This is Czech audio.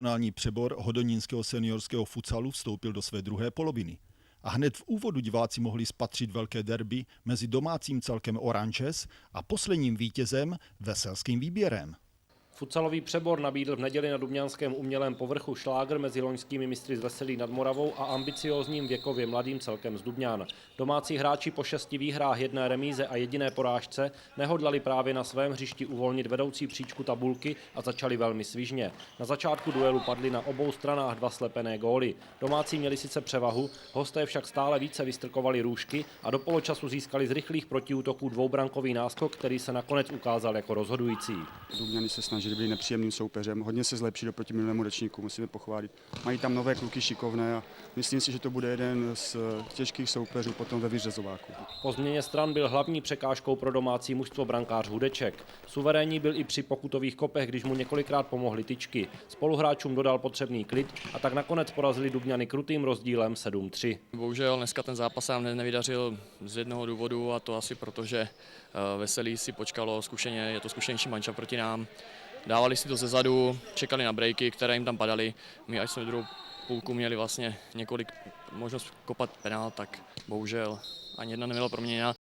Regionální přebor hodonínského seniorského futsalu vstoupil do své druhé poloviny. A hned v úvodu diváci mohli spatřit velké derby mezi domácím celkem Oranges a posledním vítězem Veselským Výběrem. Futsalový přebor nabídl v neděli na dubňanském umělém povrchu šlágr mezi loňskými mistry z Veselí nad Moravou a ambiciózním věkově mladým celkem z Dubňan. Domácí hráči po 6 výhrách, 1 remíze a jediné porážce nehodlali právě na svém hřišti uvolnit vedoucí příčku tabulky a začali velmi svižně. Na začátku duelu padly na obou stranách 2 slepené góly. Domácí měli sice převahu, hosté však stále více vystrkovali růžky a do poločasu získali z rychlých protiútoků dvoubrankový náskok, který se nakonec ukázal jako rozhodující. Dubňany se snažili být nepříjemným soupeřem, hodně se zlepšili oproti minulému ročníku, musíme pochválit. Mají tam nové kluky šikovné a myslím si, že to bude jeden z těžkých soupeřů potom ve vyřazováku. Po změně stran byl hlavní překážkou pro domácí mužstvo brankář Hudeček. Suverénní byl i při pokutových kopech, když mu několikrát pomohly tyčky. Spoluhráčům dodal potřebný klid a tak nakonec porazili Dubňany krutým rozdílem 7-3. Bohužel dneska ten zápas se nám nevydařil z jednoho důvodu, a to asi proto, že Veselí si počkalo zkušeně, je to zkušenější manča proti nám. Dávali si to zezadu, čekali na breaky, které jim tam padaly. My až jsme druhou půlku měli vlastně několik možnost kopat penál, tak bohužel ani jedna nebyla proměněna.